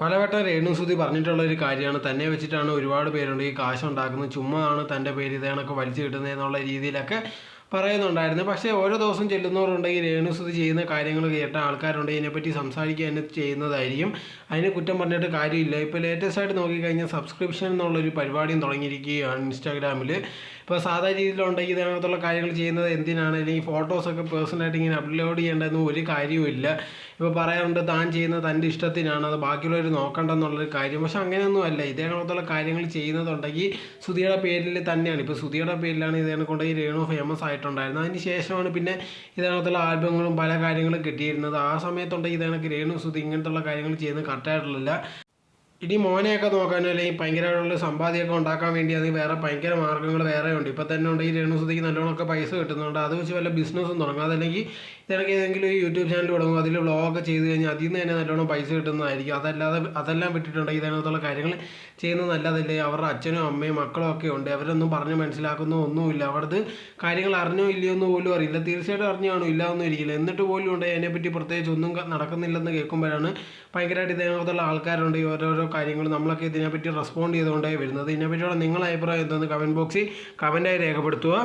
പലവട്ടം രേണുസുതി പറഞ്ഞിട്ടുള്ള ഒരു കാര്യമാണ്. തന്നെ വെച്ചിട്ടാണ് ഒരുപാട് പേരുണ്ട് ഈ കാശുണ്ടാക്കുന്നത്, ചുമ്മാ ആണ് തൻ്റെ പേര് ഇതേ കണക്ക് വലിച്ചു കിട്ടുന്നത് എന്നുള്ള രീതിയിലൊക്കെ പറയുന്നുണ്ടായിരുന്നു. പക്ഷേ ഓരോ ദിവസം ചെല്ലുന്നവരുണ്ടെങ്കിൽ രേണുസുതി ചെയ്യുന്ന കാര്യങ്ങൾ കേട്ട ആൾക്കാരുണ്ട് ഇതിനെപ്പറ്റി സംസാരിക്കുക തന്നെ ചെയ്യുന്നതായിരിക്കും. അതിന് കുറ്റം പറഞ്ഞിട്ട് കാര്യമില്ല. ഇപ്പോൾ ലേറ്റസ്റ്റ് ആയിട്ട് നോക്കിക്കഴിഞ്ഞാൽ സബ്സ്ക്രിപ്ഷൻ എന്നുള്ളൊരു പരിപാടിയും തുടങ്ങിയിരിക്കുകയാണ് ഇൻസ്റ്റാഗ്രാമിൽ. ഇപ്പോൾ സാധാരണ രീതിയിലുണ്ടെങ്കിൽ ഇതിനകത്തുള്ള കാര്യങ്ങൾ ചെയ്യുന്നത് എന്തിനാണ്, അല്ലെങ്കിൽ ഫോട്ടോസൊക്കെ പേഴ്സണലായിട്ട് ഇങ്ങനെ അപ്ലോഡ് ചെയ്യേണ്ടതെന്ന് ഒരു കാര്യവുമില്ല. ഇപ്പോൾ പറയാറുണ്ട് താൻ ചെയ്യുന്നത് തൻ്റെ ഇഷ്ടത്തിനാണ്, അത് ബാക്കിയുള്ളവർ നോക്കണ്ടെന്നുള്ളൊരു കാര്യം. പക്ഷെ അങ്ങനെയൊന്നും അല്ല. ഇതേകണക്കുള്ള കാര്യങ്ങൾ ചെയ്യുന്നതുണ്ടെങ്കിൽ സുധിയുടെ പേരിൽ തന്നെയാണ്. ഇപ്പോൾ സുധിയുടെ പേരിലാണ് ഇതേനെ കൊണ്ടുപോയി രേണു ഫേമസ് ആയിട്ടുണ്ടായിരുന്നത്. അതിന് ശേഷമാണ് പിന്നെ ഇതേകണക്കുള്ള ആൽബങ്ങളും പല കാര്യങ്ങളും കിട്ടിയിരുന്നത്. ആ സമയത്തുണ്ടെങ്കിൽ ഇതേകണക്ക് രേണു സുധി ഇങ്ങനത്തുള്ള കാര്യങ്ങൾ ചെയ്യുന്നത് കറക്റ്റായിട്ടുള്ള. ഇനി മോനെയൊക്കെ നോക്കാനോ അല്ലെങ്കിൽ ഭയങ്കരമായിട്ടുള്ള സമ്പാദ്യമൊക്കെ ഉണ്ടാക്കാൻ വേണ്ടി അത് വേറെ ഭയങ്കര മാർഗ്ഗങ്ങൾ വേറെ ഉണ്ട്. ഇപ്പോൾ തന്നെ ഉണ്ട് ഈ രേണുസുതിക്ക് നല്ലോണമൊക്കെ പൈസ കിട്ടുന്നുണ്ട്. അത് വെച്ച് വല്ല ബിസിനസ്സും തുടങ്ങും. അതല്ലെങ്കിൽ ഇതിനൊക്കെ ഏതെങ്കിലും ഒരു യൂട്യൂബ് ചാനൽ തുടങ്ങും, അതിൽ വ്ളോഗൊക്കെ ചെയ്ത് കഴിഞ്ഞാൽ അതിൽ നിന്ന് തന്നെ നല്ലോണം പൈസ കിട്ടുന്നതായിരിക്കും. അതെല്ലാം വിട്ടിട്ടുണ്ടെങ്കിൽ ഇതിനകത്തുള്ള കാര്യങ്ങൾ ചെയ്യുന്നത് നല്ലതല്ലേ. അവരുടെ അച്ഛനും അമ്മയും മക്കളും ഒക്കെ ഉണ്ട്, അവരൊന്നും പറഞ്ഞ് മനസ്സിലാക്കുന്ന ഒന്നുമില്ല. അവിടുത്തെ കാര്യങ്ങൾ അറിഞ്ഞോ ഇല്ലയോ എന്ന് പോലും അറിയില്ല. തീർച്ചയായിട്ടും അറിഞ്ഞു കാണും, ഇല്ല ഒന്നും ഇരിക്കില്ല. എന്നിട്ട് പോലും ഉണ്ട് അതിനെപ്പറ്റി പ്രത്യേകിച്ച് ഒന്നും നടക്കുന്നില്ലെന്ന് കേൾക്കുമ്പോഴാണ് ഭയങ്കരമായിട്ട് ഇതിനകത്തുള്ള ആൾക്കാരുണ്ട് ഈ ഓരോരോ കാര്യങ്ങൾ നമ്മളൊക്കെ ഇതിനെപ്പറ്റി റെസ്പോണ്ട് ചെയ്തുകൊണ്ടേ വരുന്നത്. ഇതിനെപ്പറ്റിയുള്ള നിങ്ങളുടെ അഭിപ്രായം എന്തെന്ന് കമൻറ്റ് ബോക്സിൽ കമൻറ്റായി രേഖപ്പെടുത്തുക.